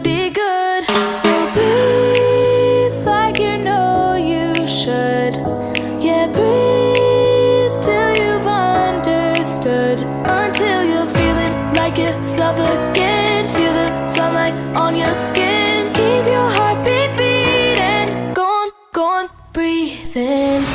be good. So breathe like you know you should. Yeah, breathe till you've understood. Until you're feeling like yourself again. Feel the sunlight on your skin. Keep your heartbeat beating. Go on, breathe in.